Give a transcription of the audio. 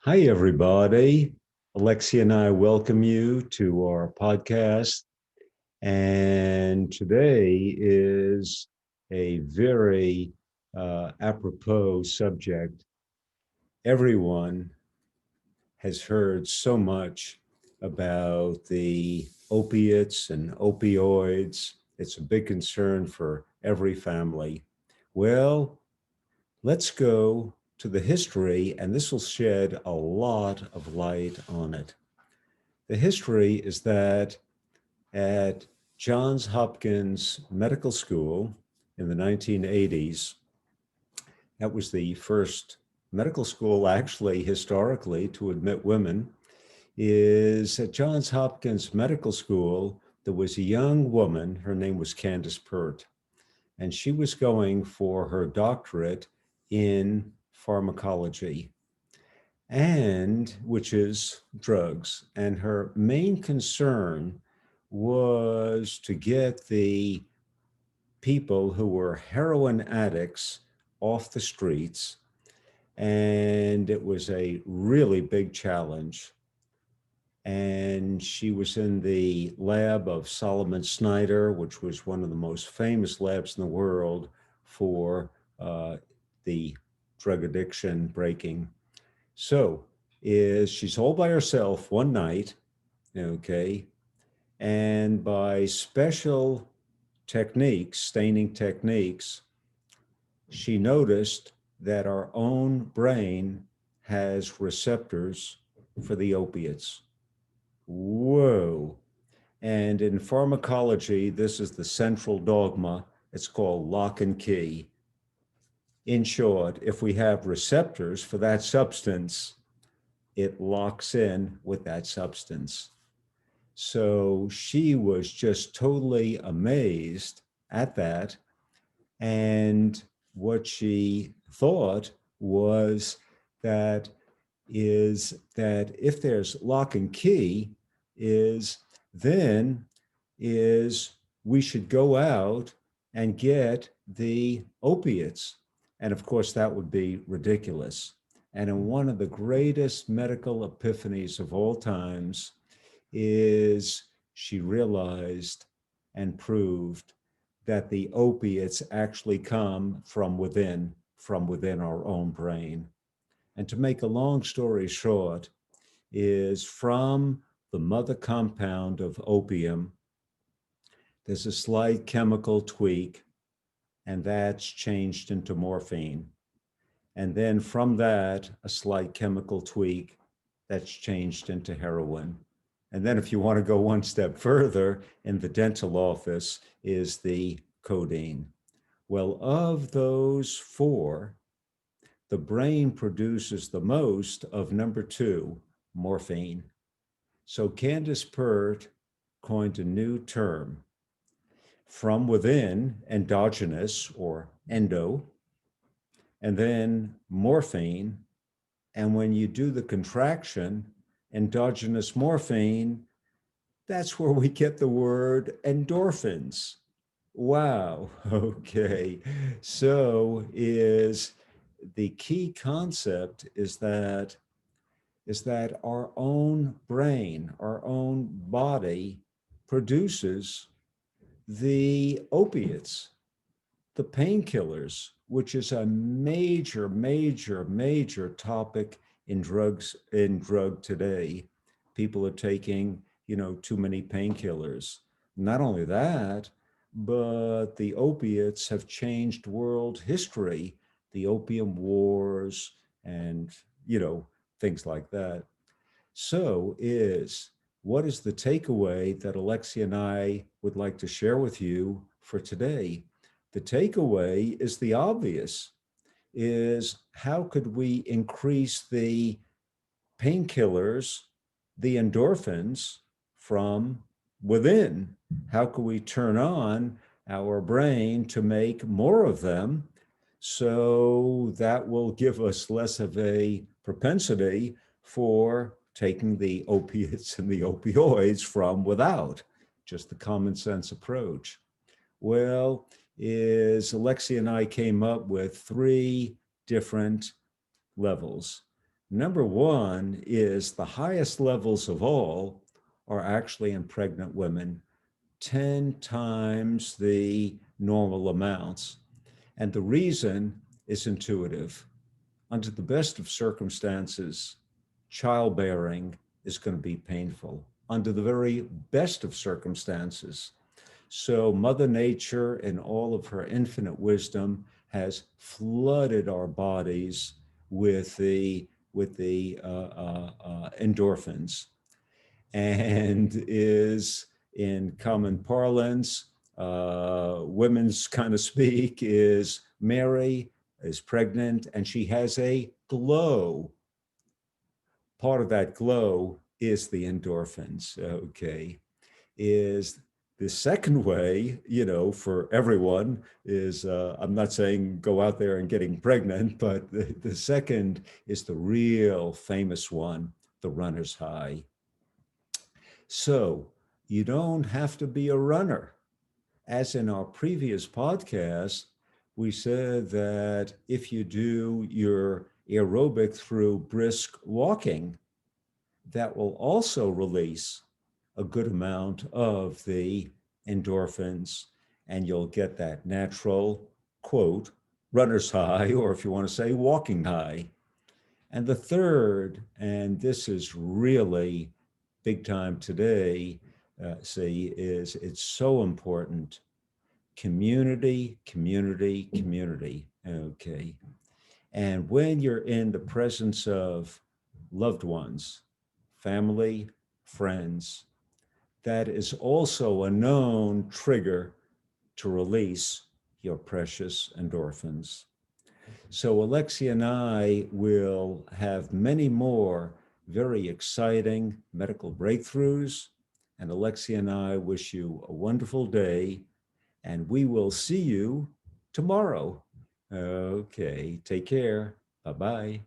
Hi, everybody. Alexia and I welcome you to our podcast. And today is a very apropos subject. Everyone has heard so much about the opiates and opioids. It's a big concern for every family. Well, let's go to the history, and this will shed a lot of light on it. The history is that at Johns Hopkins Medical School in the 1980s, that was the first medical school actually historically to admit women, is at Johns Hopkins Medical School, there was a young woman, her name was Candace Pert, and she was going for her doctorate in pharmacology, and which is drugs. And her main concern was to get the people who were heroin addicts off the streets. And it was a really big challenge. And she was in the lab of Solomon Snyder, which was one of the most famous labs in the world for the drug addiction breaking. So she's all by herself one night, okay, and by special techniques, staining techniques, she noticed that our own brain has receptors for the opiates. Whoa. And in pharmacology, this is the central dogma. It's called lock and key. In short, if we have receptors for that substance, it locks in with that substance. So she was just totally amazed at that. And what she thought was that that if there's lock and key, is then is we should go out and get the opiates. And of course, that would be ridiculous. And in one of the greatest medical epiphanies of all times is she realized and proved that the opiates actually come from within our own brain. And to make a long story short, is from the mother compound of opium, there's a slight chemical tweak, and that's changed into morphine. And then from that, a slight chemical tweak that's changed into heroin. And then if you want to go one step further, in the dental office is the codeine. Well, of those four, the brain produces the most of number two, morphine. So Candace Pert coined a new term, from within, endogenous or endo, and then morphine. And when you do the contraction, endogenous morphine, that's where we get the word endorphins. Wow. Okay. So is the key concept is that our own brain, our own body produces the opiates, the painkillers, which is a major, major, major topic in drug today. People are taking, too many painkillers. Not only that, but the opiates have changed world history, the opium wars and, things like that. So what is the takeaway that Alexia and I would like to share with you for today? The takeaway is the obvious, is how could we increase the painkillers, the endorphins from within? How can we turn on our brain to make more of them so that will give us less of a propensity for taking the opiates and the opioids from without, just the common sense approach? Well, Alexia and I came up with three different levels. Number one is the highest levels of all are actually in pregnant women, 10 times the normal amounts. And the reason is intuitive. Under the best of circumstances, childbearing is going to be painful. Under the very best of circumstances. So Mother Nature, in all of her infinite wisdom, has flooded our bodies with the endorphins, and is, in common parlance, women's kind of speak, is Mary is pregnant and she has a glow. Part of that glow is the endorphins. Okay, is the second way, for everyone is, I'm not saying go out there and getting pregnant, but the second is the real famous one, the runner's high. So you don't have to be a runner. As in our previous podcast, we said that if you do your aerobic through brisk walking, that will also release a good amount of the endorphins, and you'll get that natural, quote, runner's high, or if you want to say walking high. And the third, and this is really big time today, see, is it's so important. Community, community, community. Okay. And when you're in the presence of loved ones, family, friends, that is also a known trigger to release your precious endorphins. So Alexia and I will have many more very exciting medical breakthroughs. And Alexia and I wish you a wonderful day, and we will see you tomorrow. Okay, take care. Bye-bye.